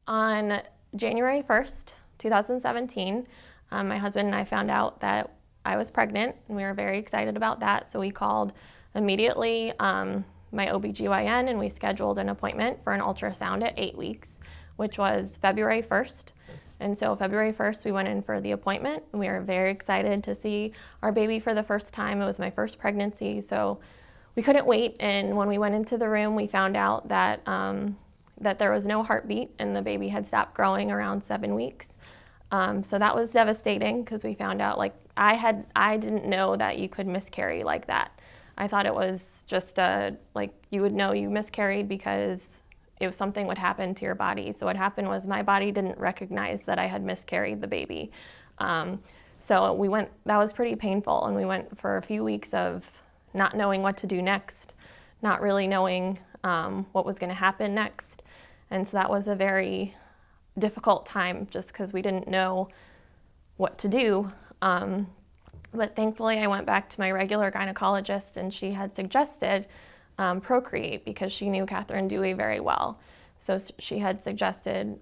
On January 1st, 2017, my husband and I found out that I was pregnant, and we were very excited about that. So we called immediately my OBGYN, and we scheduled an appointment for an ultrasound at 8 weeks, which was February 1st. And so February 1st, we went in for the appointment, and we were very excited to see our baby for the first time. It was my first pregnancy, so we couldn't wait. And when we went into the room, we found out that that there was no heartbeat, and the baby had stopped growing around 7 weeks. So that was devastating, because we found out, like, I didn't know that you could miscarry like that. I thought it was just like you would know you miscarried because something would happen to your body. So what happened was my body didn't recognize that I had miscarried the baby. So that was pretty painful, and we went for a few weeks of not knowing what to do next, not really knowing what was going to happen next. And so that was a very difficult time, just because we didn't know what to do. But thankfully, I went back to my regular gynecologist, and she had suggested Procreate, because she knew Catherine Dewey very well. So she had suggested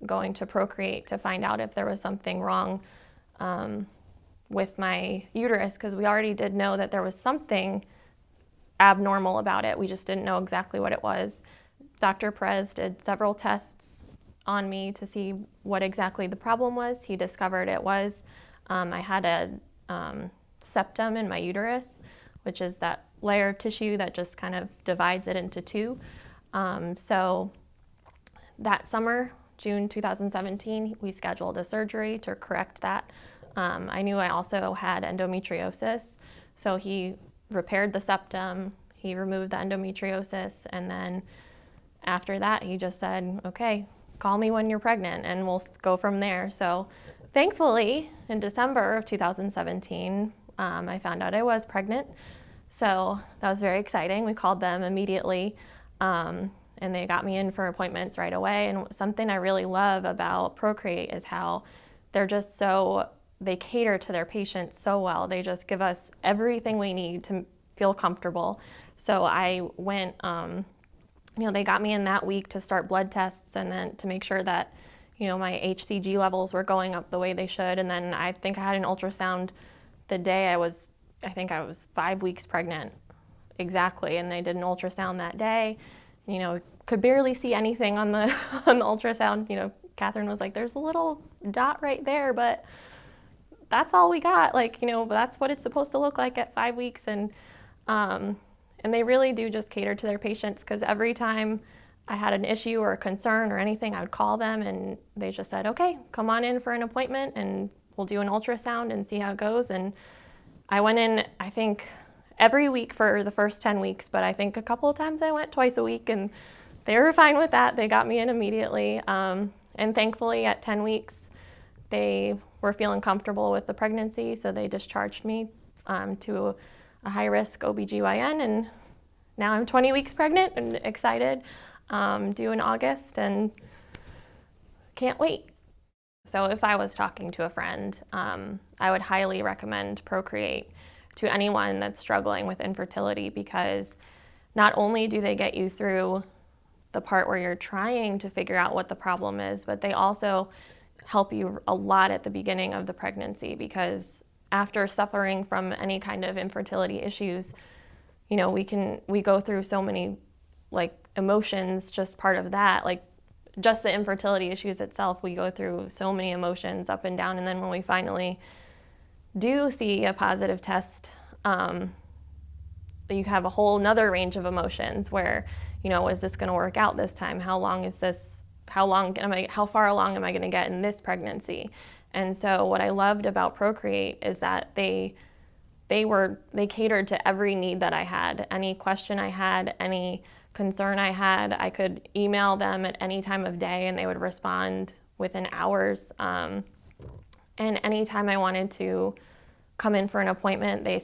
going to Procreate to find out if there was something wrong with my uterus, because we already did know that there was something abnormal about it. We just didn't know exactly what it was. Dr. Perez did several tests on me to see what exactly the problem was. He discovered it was I had a septum in my uterus, which is that layer of tissue that just kind of divides it into two. So that summer, June 2017, we scheduled a surgery to correct that. I knew I also had endometriosis, so he repaired the septum, he removed the endometriosis, and then after that he just said, okay, call me when you're pregnant and we'll go from there. So thankfully, in December of 2017, I found out I was pregnant. So that was very exciting. We called them immediately, and they got me in for appointments right away. And something I really love about Procreate is how they cater to their patients so well. They just give us everything we need to feel comfortable. So I went, they got me in that week to start blood tests, and then to make sure that, my HCG levels were going up the way they should. And then I think I had an ultrasound the day I was 5 weeks pregnant, exactly. And they did an ultrasound that day. Could barely see anything on the on the ultrasound. Catherine was like, "There's a little dot right there, but that's all we got. But that's what it's supposed to look like at 5 weeks." And they really do just cater to their patients, because every time I had an issue or a concern or anything, I would call them, and they just said, okay, come on in for an appointment and we'll do an ultrasound and see how it goes. And I went in, I think, every week for the first 10 weeks, but I think a couple of times I went twice a week, and they were fine with that. They got me in immediately. And thankfully at 10 weeks, they were feeling comfortable with the pregnancy, so they discharged me to a high-risk OBGYN, and now I'm 20 weeks pregnant and excited, due in August, and can't wait. So if I was talking to a friend, I would highly recommend Procreate to anyone that's struggling with infertility, because not only do they get you through the part where you're trying to figure out what the problem is, but they also help you a lot at the beginning of the pregnancy, because after suffering from any kind of infertility issues, we go through so many emotions, just part of that, just the infertility issues itself, we go through so many emotions up and down. And then when we finally do see a positive test, you have a whole nother range of emotions where, is this going to work out this time? How far along am I going to get in this pregnancy? And so what I loved about Procreate is that they catered to every need that I had. Any question I had, any concern I had, I could email them at any time of day and they would respond within hours. And anytime I wanted to come in for an appointment, they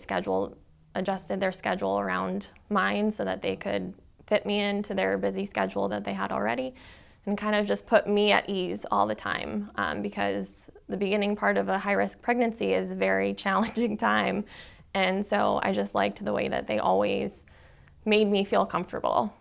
adjusted their schedule around mine so that they could fit me into their busy schedule that they had already, and kind of just put me at ease all the time, because the beginning part of a high-risk pregnancy is a very challenging time. And so I just liked the way that they always made me feel comfortable.